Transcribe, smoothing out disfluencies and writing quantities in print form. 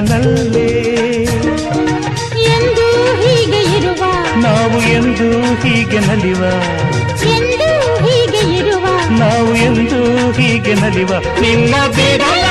ಕನಸಿನಲ್ಲೇ ಎಂದು ಹೀಗೆ ಇರುವ ನಾವು ಎಂದು ಹೀಗೆ ನಲಿವ ಎಂದು ಹೀಗೆ ಇರುವ ನಾವು ಎಂದು ಹೀಗೆ ನಲಿವ ನಿನ್ನ ಬಿಡಲ